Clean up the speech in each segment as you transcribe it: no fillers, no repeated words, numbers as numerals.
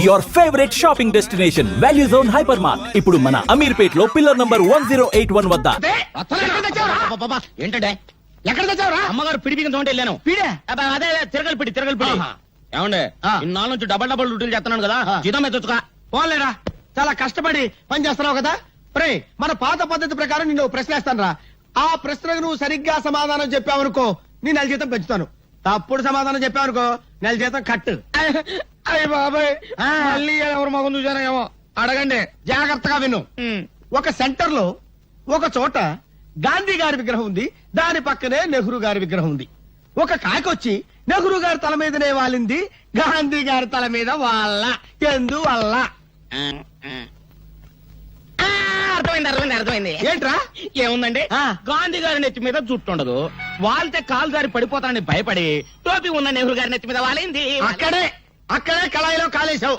Your favorite shopping destination, Value Zone Hypermart. ఇప్పుడు మన అమీర్పేట్ లో పిల్లర్ నంబర్ 1081 వద్ద. ఏంటంటే ఎక్కడ తెచ్చావురా? అమ్మగారు పిడి బిగిన తోంటే వెళ్ళాను. అదే తిరగలు పిడి. ఏమండే ఇన్నాళ్ళ నుంచి డబల్ డ్యూటీలు చేస్తున్నాను కదా, జీతం ఎత్తుగా పోలేరా. చాలా కష్టపడి పని చేస్తున్నావు కదా. ప్రే మన పాత పద్ధతి ప్రకారం నిన్ను ప్రశ్న వేస్తాను రా. ఆ ప్రశ్నకు నువ్వు సరిగ్గా సమాధానం చెప్పావనుకో నీ నెల జీతం పెంచుతాను. తప్పుడు సమాధానం చెప్పావనుకో నెల జీతం కట్టు. అయ్య బాబాయ్, మళ్ళీ ఎవరు మగం చూసానో ఏమో. అడగండి, జాగ్రత్తగా విను. ఒక సెంటర్ లో ఒక చోట గాంధీ గారి విగ్రహం ఉంది, దాని పక్కనే నెహ్రూ గారి విగ్రహం ఉంది. ఒక కాకొచ్చి నెహ్రూ గారి తల మీదనే వాలింది, గాంధీ గారి తల మీద వాళ్ళ. ఎందువల్ల? అర్థమైంది. ఏంట్రా? ఏముందండి, గాంధీ గారి నెత్తి మీద జుట్టు ఉండదు, వాళ్తే కాలు జారి పడిపోతానని భయపడి టోపీ ఉన్న నెహ్రూ గారి నెత్తి మీద వాలింది. అక్కడే కళాయిలో కాలేశావు.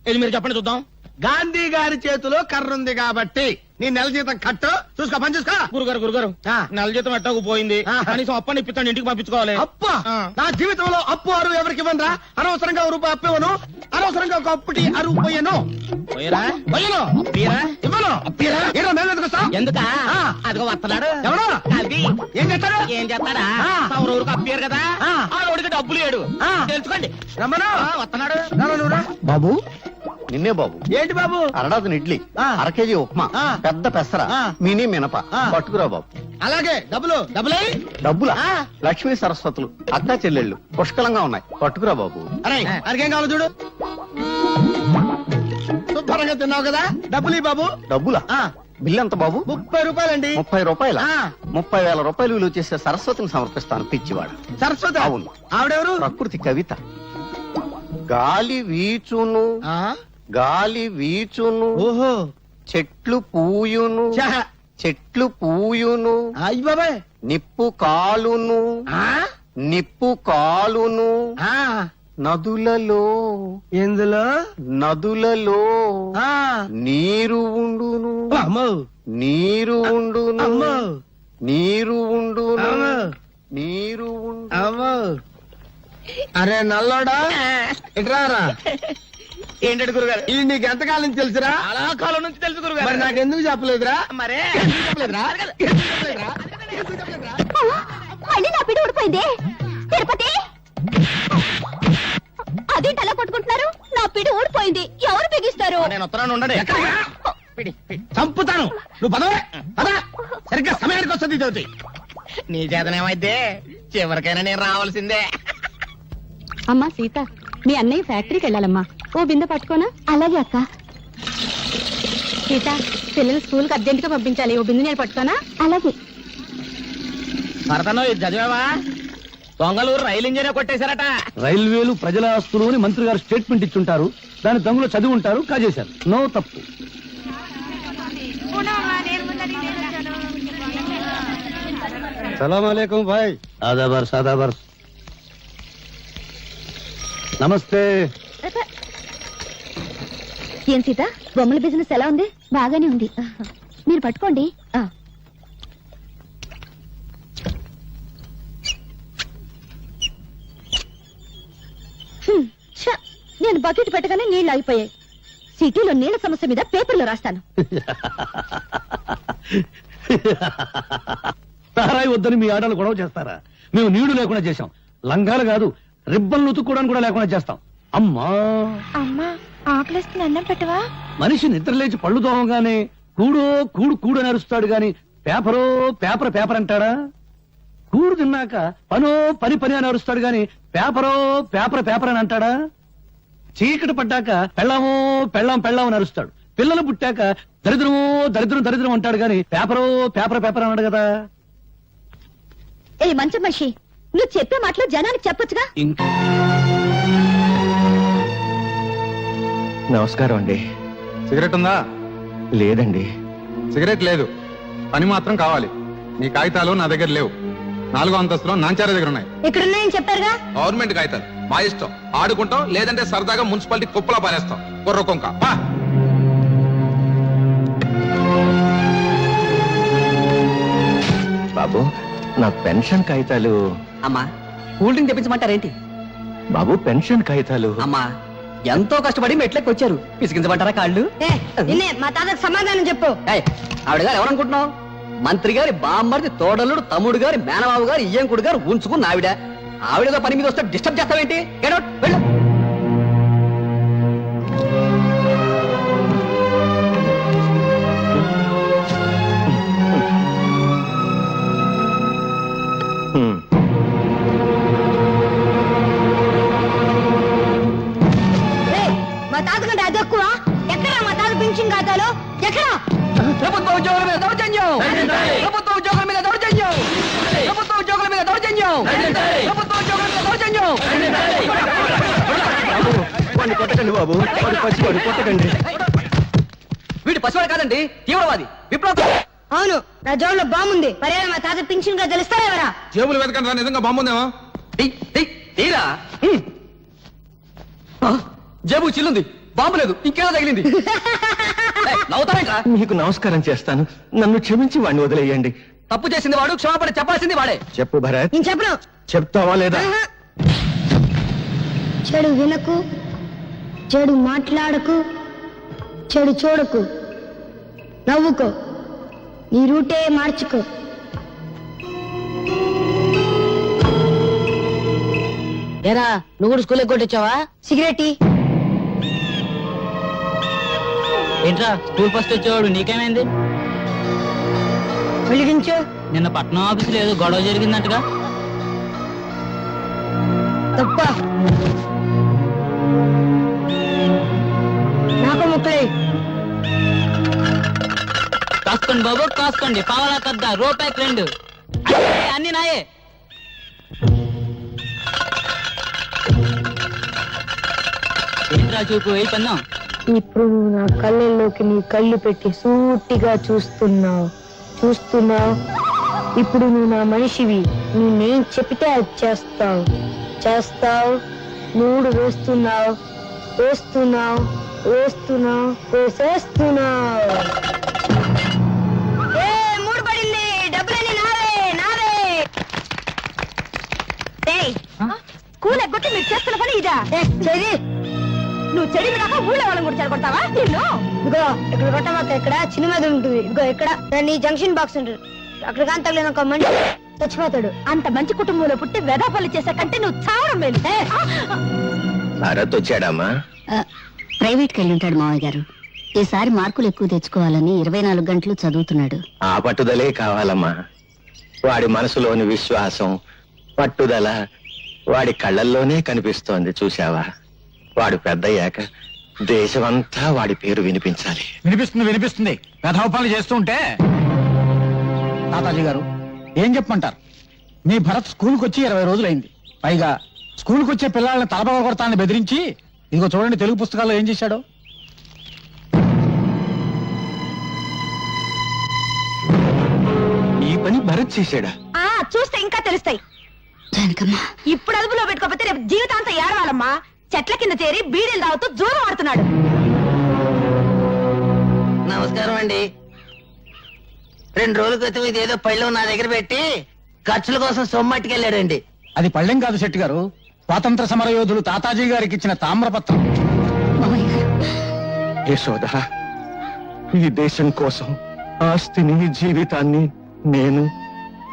ఇది మీరు చెప్పండి చూద్దాం. గాంధీ గారి చేతిలో కర్ర ఉంది కాబట్టి నీ నెల జీతం కట్టు. చూసుకో, పని చూసుకో. గురుగారు నెల జీతం ఎట్టకు పోయింది, కనీసం అప్పని ఇప్పిస్తాను, ఇంటికి పంపించుకోవాలి. అప్ప నా జీవితంలో అప్పు అరువు ఎవరికి ఇవ్వను. అనవసరంగా రూపాయి అప్పు ఇవ్వను, అనవసరంగా ఒక అప్పుటి అరువు పోయాను. ఎందుకా? అదిగో వస్తున్నాడు. ఎవరు? ఏం చేస్తాడా? ఊరికి అప్పారు కదా, ఆవిడికి డబ్బులు లేడు. తెలుసుకోండి. వస్తున్నాడు బాబు. నిన్నే బాబు. ఏంటి బాబు? అరడాదిన ఇడ్లీ, అర కేజీ ఉప్మా, పెద్ద పెసర, మినీ మినప పట్టుకురా బాబు. అలాగే డబ్బులా? లక్ష్మీ సరస్వతులు అక్కా చెల్లెళ్ళు పుష్కలంగా ఉన్నాయి, పట్టుకురా బాబు. అరే అరికేం కావాలి చూడు. శుభ్రంగా తిన్నావు కదా, డబ్బులు ఈ బాబు. డబ్బులా? బిల్లు ఎంత బాబు? 30 రూపాయలండి. 30 రూపాయల? 30,000 రూపాయలు విలువ చేసే సరస్వతిని సమర్పిస్తాను. పిచ్చివాడు. సరస్వతి? అవును. ఆవిడెవరు? ప్రకృతి కవిత. గాలి వీచును, గాలి వీచును, ఓహో, చెట్లు పూయును, చెట్లు పూయును, అయ్య బాబాయ్, నిప్పు కాలును, నిప్పు కాలును, నదులలో, ఎందులో? నదులలో నీరు ఉండును, నీరు ఉండును, నీరు ఉండును, నీరు ఉండు. అరే నల్లోడా, ఇట్రారా. ఏంటంటే గురుగారు, ఇది నీకు ఎంతకాలం నుంచి తెలుసురా? అలా కాలం నుంచి తెలుసు గురుగారు. మరి నాకెందుకు చెప్పలేదురా? మరే చెప్పలేదురా? మళ్ళీ నా పిడి ఊడిపోయింది. తిరుపతి, అదేంటి అలా కొట్టుకుంటున్నారు? నా పిడి ఊడిపోయింది, ఎవరు బిగిస్తారు? నేను వస్తున్నాను, ఉండండి. చంపుతాను. నువ్వు పదవే పద. సరిగ్గా సమయానికి వస్తుంది చదువుతి. నీ చేతనేమైతే చివరికైనా నేను రావాల్సిందే. అమ్మా సీత, మీ అన్నయ్య ఫ్యాక్టరీకి వెళ్ళాలమ్మా, ఓ బిందె పట్టుకోనా? అలాగే అక్క. సీత, పిల్లలు స్కూల్ కి అర్జెంట్ గా పంపించాలి, ఓ బిందె నేను పట్టుకోనా? అలాగే. భరతను ఇది చదివావా? దొంగలూరు రైలు ఇంజనే కొట్టేశారట. రైల్వేలు ప్రజల ఆస్తులు అని మంత్రి గారు స్టేట్మెంట్ ఇచ్చుంటారు, దాని దొంగలు చదివి ఉంటారు, కాజేశారు. నో తప్పు. సలాం అలైకుం భాయ్. ఆదాబర్స్ ఆదాబర్స్. నమస్తే. ఏం సీత, బొమ్మల బిజినెస్ ఎలా ఉంది? బాగానే ఉంది, మీరు పట్టుకోండి. నేను బకెట్ పెట్టగానే నీళ్లు అయిపోయాయి. సిటీలో నీళ్ల సమస్య మీద పేపర్లో రాస్తాను. తారాయి వద్దని మీ ఆడలు గొడవ చేస్తారా? మేము నీళ్లు లేకుండా చేశాం. లంగాలు కాదు, రిబ్బన్లు ఉతుక్కోవడానికి కూడా లేకుండా చేస్తాం. అమ్మా అమ్మా, ఆకలిస్తుంది, అన్నం పెట్టవా? మనిషి నిద్ర లేచి పళ్ళు తోమగానే కూడో కూడు కూడు అని అరుస్తాడు గాని పేపరో పేపర్ పేపర్ అంటాడా? కూడు తిన్నాక పనో పని పని అని అరుస్తాడు గాని పేపరో పేపర్ పేపర్ అని అంటాడా? చీకటి పడ్డాక పెళ్ళామో పెళ్ళాం పెళ్ళాం అని అరుస్తాడు. పిల్లలు పుట్టాక దరిద్రమో దరిద్రం దరిద్రం అంటాడు గాని పేపరో పేపర్ పేపర్ అన్నాడు కదా. ఏ మంచి మనిషి, నువ్వు చెప్పే మాటలు జనానికి చెప్పొచ్చుగా. నమస్కారం అండి. సిగరెట్ ఉందా? లేదండి. సిగరెట్ లేదు, పని మాత్రం కావాలి. నీ కాగితాలు నా దగ్గర లేవు. 4వ అంతస్తులో నాంచార దగ్గర ఉన్నాయి. ఇక్కడున్నాయని చెప్పారుగా. గవర్నమెంట్ కాగితాలు, మా ఇష్టం. ఆడుకుంటాం, లేదంటే సరదాగా మున్సిపాలిటీ కుప్పలా పారేస్తాం. కుర్ర కొంక బాబు, నా పెన్షన్ కాగితాలు. అమ్మా, కూల్ డ్రింక్ తెప్పించమంటారేంటి? బాబు, పెన్షన్ కాగితాలు. అమ్మా, ఎంతో కష్టపడి మెట్లకి వచ్చారు పిసికించమంటారా కాళ్ళు నిన్నే మా తాతకు సమాధానం చెప్పు. ఏయ్, ఆవిడ గారు ఎవరనుకుంటున్నావు? మంత్రి గారి బామ్మర్ది తోడల్లుడు తమ్ముడు గారి మేనబాబు గారు ఇయ్యంకుడు గారు ఉంచుకున్న ఆవిడతో పని మీద వస్తే డిస్టర్బ్ చేస్తావేంటి? Get out, వెళ్ళు. ఏయ్, మా తాత కంటే అది ఎక్కువ. ఎక్కడా మా తాత పెన్షన్ ఖాతాలో? ఎక్కడా? ప్రభుత్వ ఉద్యోగుల మీద దౌర్జన్యం! ప్రభుత్వ ఉద్యోగుల మీద దౌర్జన్యం! ప్రభుత్వ ఉద్యోగుల మీద దౌర్జన్యం! ప్రభుత్వ ఉద్యోగుల మీద దౌర్జన్యం! వాడిని కొట్టకండి బాబు, వాడు పసివాడు, కొట్టకండి. వీడు పసివాడు కాదండి, తీవ్రవాది, విప్లవ. అవును, నా జోబులో బాగుంది. పర్యాలు మా తాత పెన్షన్ గా తెలుస్తారా ఎవరా? జేబులు వెతకండి రా, నిజంగా బాగుందేమో. తీరా జేబు చిల్లుంది, బాంబు లేదు, ఇంకేదో తగిలింది. నవ్వుతావేంట్రా? మీకు నమస్కారం చేస్తాను, నన్ను క్షమించి వాడిని వదిలేయండి. తప్పు చేసింది వాడు, క్షమాపణ చెప్పాల్సింది వాడే. చెప్పు భరత్, నేను చెప్పను. చెప్తావా లేదా? ఆహా. చెడు వినకు, చెడు మాట్లాడకు, చెడు చూడకు, నవ్వుకో, నీ రూటే మార్చుకో. ఏరా నువ్వు కూడా స్కూల్ కొట్టొచ్చావా? సిగరెట్ ఇ. ఏంట్రా స్కూల్ ఫస్ట్ వచ్చేవాడు నీకేమైంది? వెలిగించు. నిన్న పట్నం ఆఫీసులో ఏదో గొడవ జరిగిందంటగా? తప్ప నాకు ముక్కలే. కాసుకోండి బాబు కాసుకోండి, పావలా కద్ద రూపాయికి 2 అన్ని నాయే. ఏంట్రా చూపు అయిపోయిందాం. ఇప్పుడు నువ్వు నా కళ్ళల్లోకి నీ కళ్ళు పెట్టి సూటిగా చూస్తున్నావు. ఇప్పుడు నువ్వు నా మనిషివి. నేనేం చెప్తే అది చేస్తావు. మూడు వేస్తున్నావు. మూడు పడింది. డబ్బులన్నీ నావే. స్కూల్ ఎగ్గొట్టి మీరు చేస్తున్న పని ఇదా? చెడి, నువ్వు చెడి కాక ఊళ్ళో వాళ్ళని కూడా చెడగొడతావా? నిన్ను ఇదిగో ఇక్కడ కొట్టమాక, ఇక్కడ చిన్న మీద ఉంటుంది. ఇదిగో ఇక్కడ నీ జంక్షన్ బాక్స్ ఉంటుంది. అక్కడ కానీ తగిలిన ఒక మనిషి చచ్చిపోతాడు. అంత మంచి కుటుంబంలో పుట్టి వెదాపల్లి చేసే కంటే నువ్వు చావడం మేలు. భరత్ వచ్చాడమ్మా? ప్రైవేట్కి వెళ్ళి ఉంటాడు మావయ్య గారు. ఈసారి మార్కులు ఎక్కువ తెచ్చుకోవాలని 24 గంటలు చదువుతున్నాడు. ఆ పట్టుదలే కావాలమ్మా. వాడి మనసులోని విశ్వాసం, పట్టుదల వాడి కళ్ళల్లోనే కనిపిస్తోంది, చూశావా? వాడు పెద్దయ్యాక దేశమంతా వాడి పేరు వినిపించాలి. వినిపిస్తుంది. వ్యధోపాలు చేస్తుంటే తాతాజీ గారు ఏం చెప్పమంటారు? మీ భరత్ స్కూల్కి వచ్చి 20 రోజులైంది. పైగా స్కూల్కి వచ్చే పిల్లల్ని తలపగ కొడతానని బెదిరించి, ఇదిగో చూడండి తెలుగు పుస్తకాల్లో ఏం చేశాడో. ఈ పని భరత్ చేశాడా? చూస్తే ఇంకా తెలుస్తాయి. జానకమ్మా, ఇప్పుడు అదుపులో పెట్టుకోకపోతే రేపు జీవితాంతం ఏడవాలమ్మా. చెట్ల కింద చేరి బీడీలు తాగుతూ జూదం ఆడుతున్నాడు. నమస్కారం అండి. 2 రోజుల క్రితం ఇదేదో పళ్ళు నా దగ్గర పెట్టి ఖర్చుల కోసం సొమ్మట్టుకెళ్ళాడండి. అది పళ్ళెం కాదు శెట్టి గారు, స్వాతంత్ర సమర యోధులు తాతాజీ గారికి ఇచ్చిన తామ్రపత్రం. మావయ్య గారు, యశోద, ఈ దేశం కోసం ఆస్తిని, జీవితాన్ని, నేను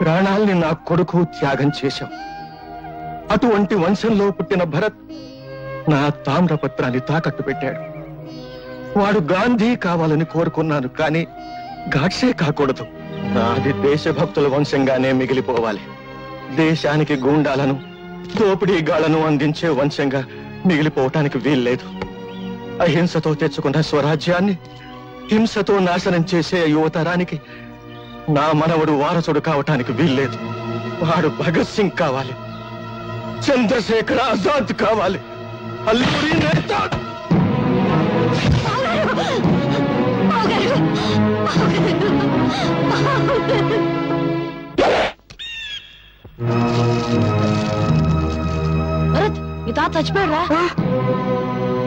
ప్రాణాల్ని నా కొడుకు త్యాగం చేశాం. అటువంటి వంశంలో పుట్టిన భరత్ నా తామ్రపత్రాన్ని తాకట్టు పెట్టాడు. వాడు గాంధీ కావాలని కోరుకున్నాను, కానీ గాడ్సే కాకూడదు. నాది దేశభక్తుల వంశంగానే మిగిలిపోవాలి. దేశానికి గూండాలను, దోపిడీగాళ్లను అందించే వంశంగా మిగిలిపోవటానికి వీల్లేదు. అహింసతో తెచ్చుకున్న స్వరాజ్యాన్ని హింసతో నాశనం చేసే యువతరానికి నా మనవడు వారసుడు కావటానికి వీల్లేదు. వాడు భగత్ సింగ్ కావాలి, చంద్రశేఖర్ ఆజాద్ కావాలి, అల్లూరి నేతా. భరత్, మీ తాత చచ్చిపోయాడా?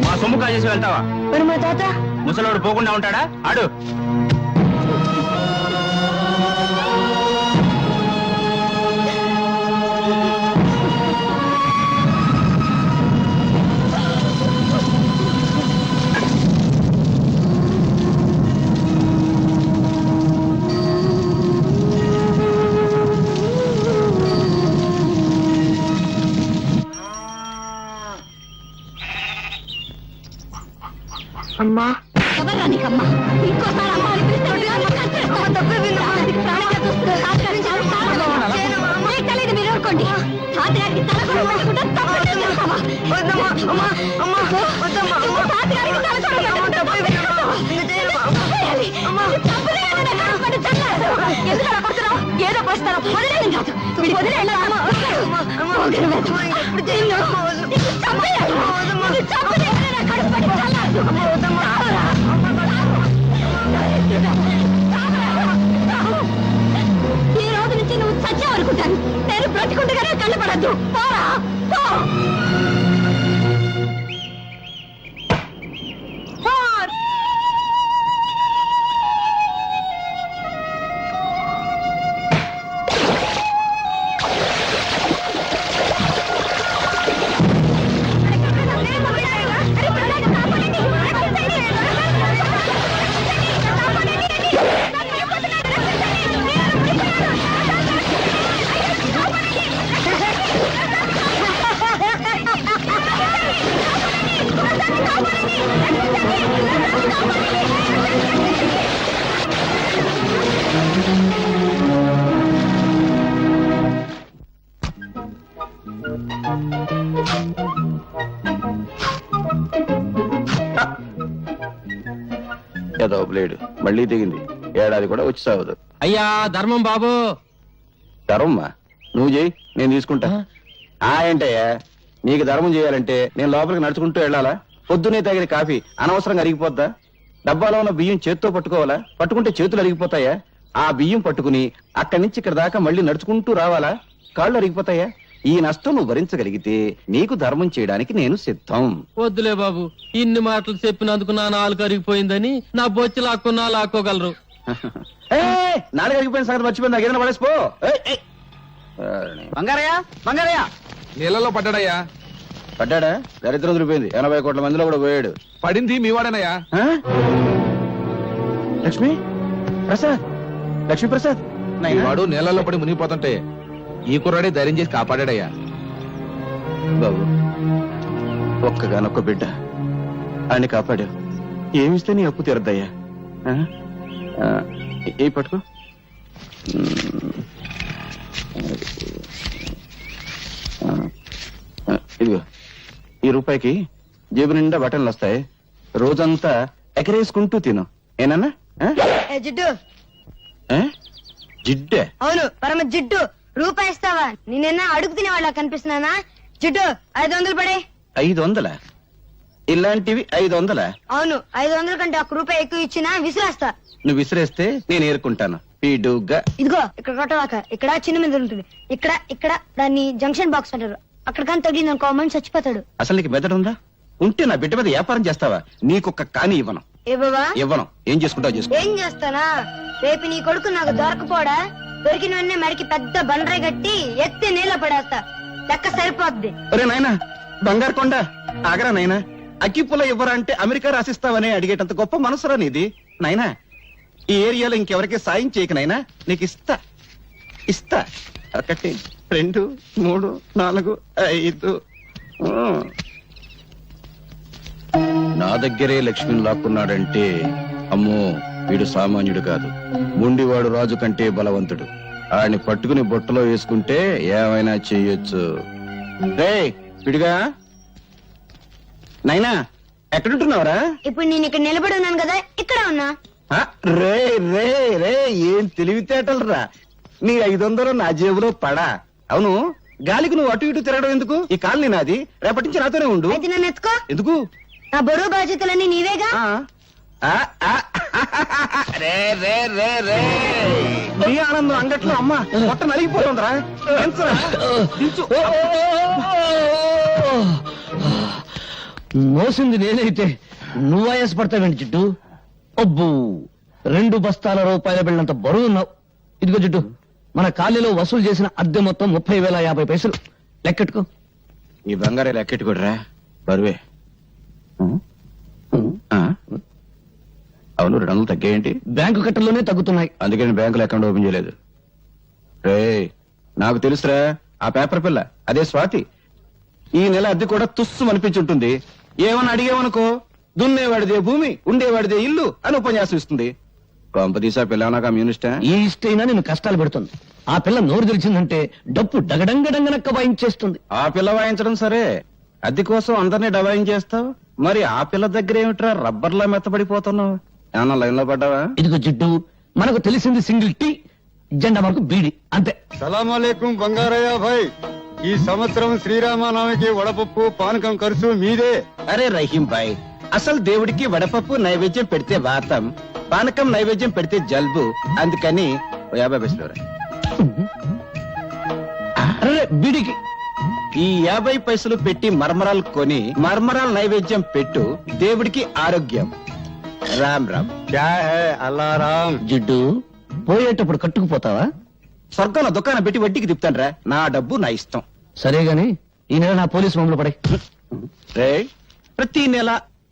మా సొమ్ము కాజేసి వెళ్తావా? మరి మా తాత ముసలోడు పోకుండా ఉంటాడా? ఆడు అమ్మా ఎవరా నీకమ్మా? ఇంకోసారి అమ్మ అని పిలిస్తే ఒడిగా కట్టేస్తావా? దానికి ప్రాణంగా చూస్తున్నా. మీకు తెలీదు, మీరు ఊరుకోండి. తాతగారికి తల కూడా పట్టకుండా తప్పకుండా చేస్తావా? ఇంకో తాతగారికి తల కూడా పట్టకుండా తప్పేయాలి. తప్పలేదని నా కడుపు పడి చల్లారు. ఎందుకు అలా కొడుతున్నావు? ఏదో పోస్తారా? వదిలేయడం కాదు. వీడికి వదిలేయడం అమ్మ. నీకు చంపేయాలి. నీకు చంపలేదని నా కడుపు పడి చల్లారు. ఈ రోజు నుంచి నువ్వు చచ్చావనుకుంటాను. నేను బ్రతికుండగానే కళ్ళపడద్దు. పోరా పో. ఏదో బ్లేడ్ మళ్ళీ దిగింది. ఏడాది కూడా వచ్చి సాగదు. అయ్యా ధర్మం బాబు. ధర్మమ్మా నువ్వు చేయి, నేను తీసుకుంటా. ఏంటయ్యా, నీకు ధర్మం చేయాలంటే నేను లోపలికి నడుచుకుంటూ వెళ్ళాలా? పొద్దునే తాగిన కాఫీ అనవసరంగా అరిగిపోద్దా? డబ్బాలో ఉన్న బియ్యం చేత్తో పట్టుకోవాలా? పట్టుకుంటే చేతులు అరిగిపోతాయా? ఆ బియ్యం పట్టుకుని అక్కడి నుంచి ఇక్కడ దాకా మళ్ళీ నడుచుకుంటూ రావాలా? కాళ్ళు అరిగిపోతాయా? ఈ నష్టం నువ్వు భరించగలిగితే నీకు ధర్మం చేయడానికి నేను సిద్ధం. వద్దులే బాబు, ఇన్ని మాటలు చెప్పినందుకు నా నాలుగు అరిగిపోయిందని నా బొచ్చి లాక్కున్నా లాక్కోగలరు. నాలుగు అరిగిపోయిన సంగతి మర్చిపోయింది. నాకు ఏదైనా పడేసిపో. బంగారయ్య బంగారయ్య నీళ్ళలో పడ్డాడయ్యా. పడ్డాడా? దరిద్రం వదిలిపోయింది. 80 కోట్ల మందిలో కూడా పోయాడు. పడింది మీ వాడేనయ్యా. లక్ష్మి ప్రసాద్, లక్ష్మీ ప్రసాద్ వాడు నీళ్ళలో పడి మునిగిపోతుంటే ఈ కుర్రాడే ధైర్యం చేసి కాపాడాడయ్యా. బాబు, ఒక్కగానొక్క బిడ్డ ఆయన్ని కాపాడావు. ఏమిస్తే నీ అప్పు తీరద్దయ్యా. ఏ పట్టుకో. ఇదిగో, ఈ రూపాయికి జేబు నిండా బట్టలు వస్తాయి. రోజంతా ఎకరేసుకుంటూ తిను. ఏనన్నా? జిడ్డు. జిడ్డే? అవును, పరమ జిడ్డు. రూపాయి ఇస్తావా? నేనైనా అడుగు తినే వాళ్ళ కనిపిస్తున్నానా? జిడ్డు 500 పడే. 500? ఇలాంటివి 500? అవును, 500 కంటే 1 రూపాయి ఎక్కువ ఇచ్చినా విసిరేస్తా. నువ్వు విసిరేస్తే నేను ఏరుకుంటాను. పీడుగా ఇదిగో ఇక్కడ కొట్టవాక. ఇక్కడ చిన్న మీద ఉంటుంది. ఇక్కడ ఇక్కడ దాన్ని జంక్షన్ బాక్స్ అంటారు. అక్కడ కానీ తగిలింది అనుకో మనిషి చచ్చిపోతాడు. అసలు నీకు మెదడు ఉందా? ఉంటే నా బిడ్డ మీద వ్యాపారం చేస్తావా? నీకొక్క కాని ఇవ్వను. ఇవ్వవా? ఇవ్వను. ఏం చేసుకుంటావు చేసుకో. ఏం చేస్తానా? రేపు నీ కొడుకు నాకు దొరకపోడా? దొరికిన వెంటనే మరికి పెద్ద బండరాయి కట్టి ఎత్తి నీళ్ళ పడేస్తా. లెక్క సరిపోద్ది. ఒరే నాయనా, బంగారు కొండ ఆగరా నాయనా. అగ్గిపుల్ల ఇవ్వరా అంటే అమెరికా రాసిస్తావని అడిగేటంత గొప్ప మనసురా నీది నాయనా. ఈ ఏరియాలో ఇంకెవరికి సాయం చేయక నాయనా. నీకు ఇస్తా ఇస్తా. 1 2 3 4 5. నా దగ్గరే లక్ష్మిని లాక్కున్నాడంటే అమ్మో, వీడు సామాన్యుడు కాదు. ముండివాడు రాజు కంటే బలవంతుడు. ఆయన్ని పట్టుకుని బొట్టలో వేసుకుంటే ఏమైనా చెయ్యొచ్చు. రే విడిగా నైనా, ఎక్కడుంటున్నావురా? ఇప్పుడు నేను ఇక్కడ నిలబడి ఉన్నాను కదా, ఇక్కడ ఉన్నా. రే రే రే, ఏం తెలివితేటలు రా. నీ 500 నా జేబులో పడా. అవును, గాలికి నువ్వు అటు ఇటు తిరగడం ఎందుకు? ఈ కాలనీ నాది. రేపటి నుంచి నాతోనే ఉండు. అయితే నన్ను ఎత్తుకో. ఎందుకు? నా బరువు బాధ్యతలన్నీ నీవేగా. రే రే రే రే, నీ ఆనందం అంగట్లో అమ్మ మొట్ట నలిగిపోతుందిరా. మోసింది నేనైతే నువ్వు ఆయాసపడతావేంటి జిడ్డు? అబ్బు, 2 బస్తాల రూపాయల బిళ్ళంత బరువు ఉన్నావు. ఇదిగో జిడ్డు, మన కాలనీలో వసూలు చేసిన అద్దె మొత్తం 30,050 లెక్కెట్టుకో. ఈ బంగారే లెక్కెట్టుకోడరా, బరువే. అవును, 200 తగ్గాయేంటి? బ్యాంకు కట్టల్లోనే తగ్గుతున్నాయి. అందుకే నేను బ్యాంకులో అకౌంట్ ఓపెన్ చేయలేదు. రే, నాకు తెలుసురా, ఆ పేపర్ పిల్ల అదే స్వాతి. ఈ నెల అద్దె కూడా తుస్సు అనిపించుంటుంది. ఏమన్నా అడిగేవనుకో దున్నేవాడిదే భూమి ఉండేవాడిదే ఇల్లు అని ఉపన్యాసం ఇస్తుంది. కొంపదీసా పిల్లనా కమ్యూనిస్టా? ఈ ఇష్టైనా నేను కష్టాలు పెడుతుంది. ఆ పిల్ల నోరు తెరిచిందంటే డప్పు డగడంగడంగనక్క వాయించేస్తుంది. ఆ పిల్ల వాయించడం సరే, అద్దె కోసం అందరినీ డబాయించేస్తావు. మరి ఆ పిల్ల దగ్గర ఏమిట్రా రబ్బర్లా మెత్తబడిపోతున్నావు? ఏమన్నా లైన్ లో పడ్డావా? ఇదిగో జిడ్డు, మనకు తెలిసింది సింగిల్ టీ, జెండా మనకు బీడి, అంతే. సలాంలేకం బంగారయ్య భాయ్, ఈ సంవత్సరం శ్రీరామనవమికి వడపప్పు పానకం ఖర్చు మీదే. అరే రహీం భాయ్, అసలు దేవుడికి వడపప్పు నైవేద్యం పెడితే వాతం, పానకం నైవేద్యం పెడితే జల్బు. అందుకని ఓ 50 పైసలు రా. అరే బీడికి ఈ 50 పైసలు పెట్టి మర్మరాలు కొని మర్మరాల నైవేద్యం పెట్టు, దేవుడికి ఆరోగ్యం. రామ్ రామ్. క్యా హై అల్లారాం. జిడ్డు, పోయేటప్పుడు కట్టుకుపోతావా? స్వర్గంలో దుకాణం పెట్టి వడ్డీకి తిప్పుతాను రా. నా డబ్బు నా ఇష్టం. సరే గాని ఈ నెల నా పోలీసు మామూలు పడే. రే, ప్రతి నెల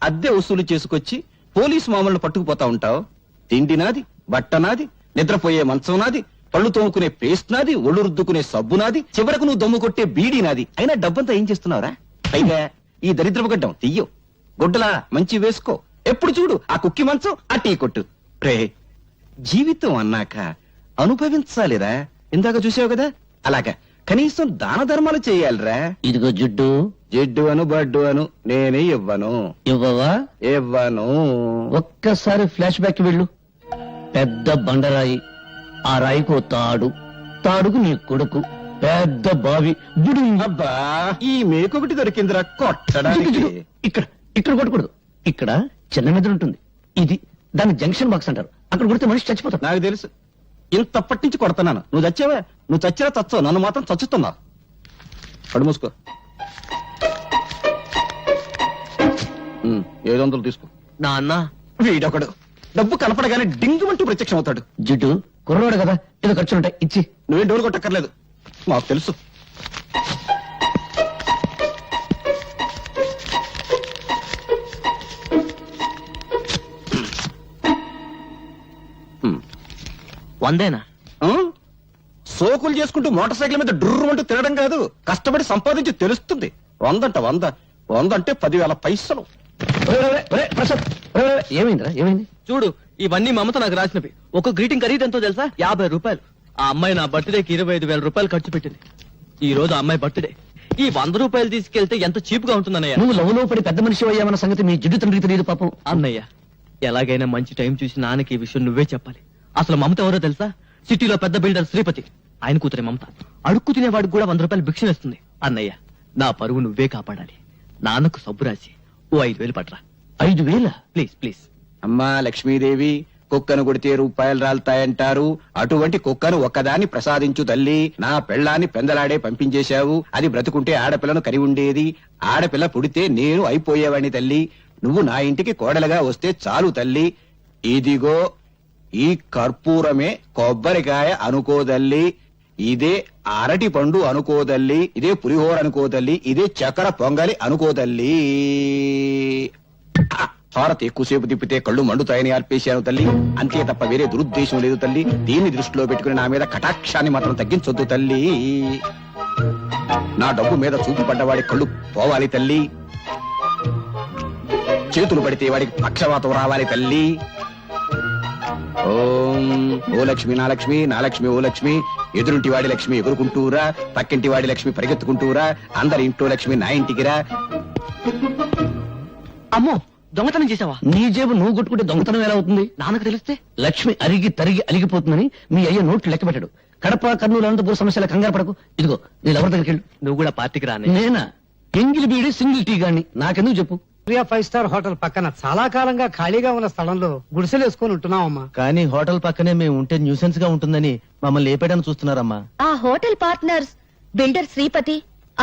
అద్దె వసూలు చేసుకొచ్చి పోలీసు మామూలు పట్టుకుపోతా ఉంటావు. తిండి నాది, బట్ట నాది, నిద్రపోయే మంచం నాది, పళ్ళు తోముకునే పేస్ట్ నాది, ఒళ్ళు రుద్దుకునే సబ్బు నాది, చివరకు నువ్వు దమ్ము కొట్టే బీడీ నాది. అయినా డబ్బంతా ఏం చేస్తున్నావురా? పైగా ఈ దరిద్రపు గడ్డం తీయో, గుడ్డలా మంచి వేసుకో. ఎప్పుడు చూడు ఆ కుక్కి మంచం, ఆ టీ కొట్టు. రే, జీవితం అన్నాక అనుభవించాలిరా. ఇందాక చూసావు కదా, అలాగా కనీసం దాన ధర్మాలు చేయాలిరా. ఇదిగో జిడ్డు, జిడ్డు అను బడ్డు అను నేనే ఇవ్వను. ఇవ్వవా? ఇవ్వను. ఒక్కసారి ఫ్లాష్ బ్యాక్ వెళ్ళు. పెద్ద బండరాయి, ఆ రాయికో తాడు, తాడుకు నీ కొడుకు, పెద్ద బావి, బుడి. అబ్బా, ఈ మేకొకటి దొరికిందిరా కొట్టడానికి. ఇక్కడ ఇక్కడ కొట్టకూడదు. ఇక్కడ చిన్న మెదడు ఉంటుంది. ఇది దాన్ని జంక్షన్ బాక్స్ అంటారు. అక్కడ కొడితే మనిషి చచ్చిపోతాడు. నాకు తెలుసు, ఇంతప్పటి నుంచి కొడుతున్నాను. నువ్వు చచ్చావా? నువ్వు చచ్చినా చచ్చావు, నన్ను మాత్రం చచ్చుతున్నావు. కడు మూసుకో. 700 తీసుకో. నాన్న, వీడొకడు డబ్బు కనపడగానే డింగుమంటూ ప్రత్యక్షం అవుతాడు. జిడ్డు కుర్రోడు కదా, ఏదో ఖర్చులుంటాయి, ఇచ్చి. నువ్వేం డోలు కొట్టక్కర్లేదు, మాకు తెలుసు. వందేనా? ఆ? సోకులు చేసుకుంటూ మోటార్ సైకిల్ మీద డుర్రు అంటూ తిరగడం కాదు, కష్టపడి సంపాదించి తెలుస్తుంది. 100 అంటే 10,000 పైసలు. ఏమైందిరా, ఏమైంది? చూడు, ఇవన్నీ మమత నాకు రాసినవి. ఒక గ్రీటింగ్ ఖరీదు ఎంతో తెలుసా? 50 రూపాయలు. ఆ అమ్మాయి నా బర్త్డేకి 25,000 రూపాయలు ఖర్చు పెట్టింది. ఈ రోజు ఆ అమ్మాయి బర్త్డే. ఈ 100 రూపాయలు తీసుకెళ్తే ఎంత చీప్ గా ఉంటుందన్నయ్య. నువ్వు లవ్లో పడి పెద్ద మనిషి అయ్యామన్న సంగతి మీ జిడ్డు తండ్రికి తెలియదు పాపం. అన్నయ్య, ఎలాగైనా మంచి టైం చూసి నాన్నకి ఈ విషయం నువ్వే చెప్పాలి. అసలు మమత ఎవరో తెలుసా? సిటీలో పెద్ద బిల్డర్ శ్రీపతి, ఆయన కూతురే మమత. అడుక్కు తినేవాడికి కూడా 100 రూపాయలు భిక్ష వేస్తుంది. అన్నయ్య, నా పరువు నువ్వే కాపాడాలి. నాన్నకు సబ్బు రాసి ఓ 5,000 పట్రా. 5,000? Please please. అమ్మా లక్ష్మీదేవి, కుక్కను కొడితే రూపాయలు రాలుతాయంటారు. అటువంటి కుక్కను ఒక్కదాన్ని ప్రసాదించు తల్లి. నా పెళ్ళాన్ని పెందలాడే పంపించేశావు. అది బ్రతుకుంటే ఆడపిల్లను కరి ఉండేది. ఆడపిల్ల పుడితే నేను అయిపోయేవాడిని తల్లి. నువ్వు నా ఇంటికి కోడలుగా వస్తే చాలు తల్లి. ఇదిగో ఈ కర్పూరమే కొబ్బరికాయ అనుకోదల్లి, ఇదే అరటి పండు అనుకోదల్లి, ఇదే పులిహోర అనుకోదల్లి, ఇదే చక్కెర పొంగలి అనుకోదల్లి. హారతి ఎక్కువసేపు తిప్పితే కళ్ళు మండుతాయని ఆర్పేశాను తల్లి. అంతే తప్ప వేరే దురుద్దేశం లేదు తల్లి. దీన్ని దృష్టిలో పెట్టుకుని నా మీద కటాక్షాన్ని మాత్రం తగ్గించొద్దు తల్లి. నా డబ్బు మీద చూపు పడ్డవాడి కళ్ళు పోవాలి తల్లి. చేతులు పడితే వాడికి పక్షవాతం రావాలి తల్లి. ఓం ఓ లక్ష్మి నా లక్ష్మి, నా లక్ష్మి ఓ లక్ష్మి. ఎదురుంటి వాడి లక్ష్మి ఎగురుకుంటూరా, పక్కింటి వాడి లక్ష్మి పరిగెత్తుకుంటూరా, అందరి ఇంట్లో లక్ష్మి నా ఇంటికి రా. అమ్మో, దొంగతనం చేసావా? నీ జేబు నువ్వు కొట్టుకుంటే దొంగతనం ఎలా అవుతుంది? నాన్నకు తెలిస్తే? లక్ష్మి అరిగి తరిగి అలిగిపోతుందని మీ అయ్య నోట్లు లెక్క పెట్టాడు. కడప, కర్నూలు, అనంతపురం సమస్యల కంగారు పడకు. ఇదిగో నీ ఎవరి దగ్గరికి వెళ్ళు. నువ్వు కూడా పార్టీకి రానే. నేనా? ఎంగిలి బీడి సింగిల్ టీ గాని, నాకెందుకు చెప్పు. 5 స్టార్ హోటల్ పక్కన చాలా కాలంగా ఖాళీగా ఉన్న స్థలంలో గుడిసెలు వేసుకొని ఉంటున్నామమ్మా. కానీ హోటల్ పక్కనే మేము ఉంటే న్యూసెన్స్ గా ఉంటుందని మమ్మల్ని లేపేయడానికి చూస్తున్నారమ్మా. ఆ హోటల్ పార్ట్నర్స్ బిల్డర్ శ్రీపతి,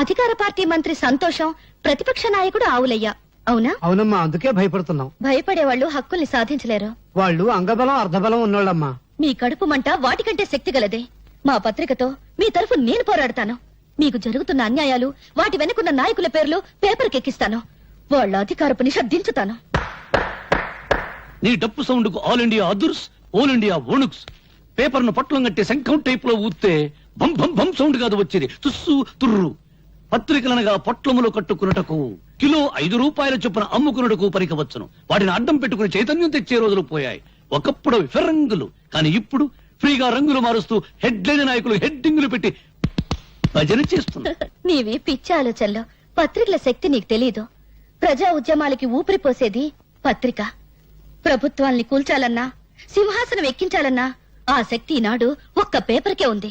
అధికార పార్టీ మంత్రి సంతోషం, ప్రతిపక్ష నాయకుడు ఆవులయ్య. అవునా? అవునమ్మా, అందుకే భయపడుతున్నాం. భయపడేవాళ్ళు హక్కుల్ని సాధించలేరు. వాళ్ళు అంగబలం అర్ధబలం ఉన్నోళ్ళమ్మా. మీ కడుపు మంట వాటికంటే శక్తి గలదే. మా పత్రికతో మీ తరఫు నేను పోరాడతాను. మీకు జరుగుతున్న అన్యాయాలు, వాటి వెనుకున్న నాయకుల పేర్లు పేపర్కెక్కిస్తాను. వాళ్ళ అధికారపు నిష దించుతాను. నీ డప్పు సౌండ్ కు ఆల్ ఇండియా అదుర్స్, ఆల్ ఇండియా ఓణుక్స్. పేపర్ ను పట్లం కట్టి శంఖం టైప్ లో ఊస్తే బం బం బం సౌండ్ కాదు వచ్చేది, తుస్సు తుర్రు. పత్రికలనగా పొట్లములు కట్టుకున్నటకు కిలో 5 రూపాయల చొప్పున అమ్ముకున్నట్టుకు పరికవచ్చును. వాటిని అడ్డం పెట్టుకుని చైతన్యం తెచ్చే రోజులు పోయాయి. ఒకప్పుడు అవి ఫిరంగులు, కానీ ఇప్పుడు ఫ్రీగా రంగులు మారుస్తూ హెడ్లైన్ నాయకులు హెడ్డింగులు పెట్టి భజన చేస్తున్నారు. నీవి పిచ్చి ఆలోచనలో పత్రికల శక్తి నీకు తెలీదు. ప్రజా ఉద్యమాలకి ఊపిరి పోసేది పత్రిక. ప్రభుత్వాల్ని కూల్చాలన్నా, సింహాసనం ఎక్కించాలన్నా ఆ శక్తి ఈనాడు ఒక్క పేపర్కే ఉంది.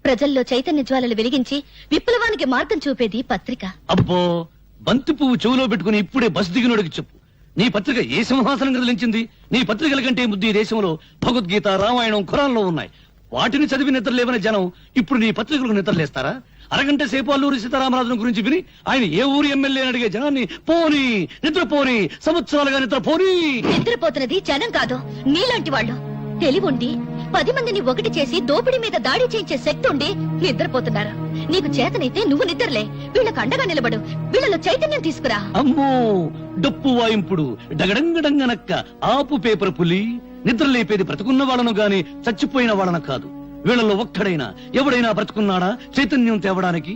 ప్రజల్లో చైతన్య జ్వాలలు వెలిగించి విప్లవానికి మార్గం చూపేది పత్రిక. అబ్బో, బంతి పువ్వు చెవులో పెట్టుకుని ఇప్పుడే బస్ దిగినోడికి చెప్పు, నీ పత్రిక ఏ సింహాసనం కదిలించింది? నీ పత్రికల కంటే ముద్దు ఈ దేశంలో భగవద్గీత, రామాయణం, ఖురాన్లో ఉన్నాయి. వాటిని చదివి నిద్రలేవని జనం ఇప్పుడు నీ పత్రికలకు నిద్రలేస్తారా? అరగంట సేపు అల్లూరి సీతారామరాజును గురించి విని ఆయన ఏ ఊరు ఎమ్మెల్యే అని అడిగే జనాన్ని పోనీ నిద్రపోని, సంవత్సరాలుగా నిద్రపోని. నిద్రపోతున్నది జనం కాదు, నీలాంటి వాళ్ళు. తెలివుండి 10 మందిని ఒకటి చేసి దోపిడీ మీద దాడి చేయించే శక్తి ఉండి నిద్రపోతున్నారు. నీకు చేతనైతే నువ్వు నిద్రలే, వీళ్ళకు అండగా నిలబడు, వీళ్ళలో చైతన్యం తీసుకురా. అమ్మో, డప్పు వాయింపుడు డగడంగడంగనక్క ఆపు పేపర్ పులి. నిద్ర లేపేది బ్రతుకున్న వాళ్ళను గాని చచ్చిపోయిన వాళ్ళను కాదు. వీళ్ళలో ఒక్కడైనా ఎవడైనా బ్రతుకున్నాడా చైతన్యం తేవడానికి?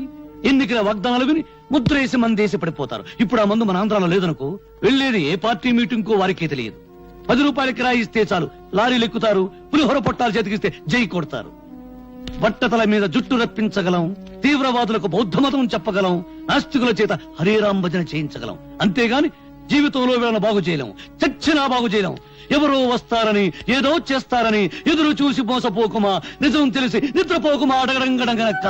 ఎన్నికల వాగ్దానాలు విని ముద్రేసి మందేసి పడిపోతారు. ఇప్పుడు ఆ మందు మన ఆంధ్రాలో లేదనుకో, వెళ్లేది ఏ పార్టీ మీటింగ్ కో వారికే తెలియదు. 10 రూపాయలు కిరాయి ఇస్తే చాలు లారీలు ఎక్కుతారు, పులిహోర పొట్టాలు చేతికిస్తే జై కొడతారు. బట్టతల మీద జుట్టు రప్పించగలం, తీవ్రవాదులకు బౌద్ధ మతం చెప్పగలం, నాస్తికుల చేత హరేరాం భజన చేయించగలం. అంతేగాని జీవితంలో వీళ్ళను బాగు చేయలేం, చచ్చినా బాగు చేయలేం. ఎవరో వస్తారని, ఏదో చేస్తారని ఎదురు చూసి మోసపోకుమా, నిజం తెలిసి నిద్రపోకుమా. అడగడంగడంగనక్క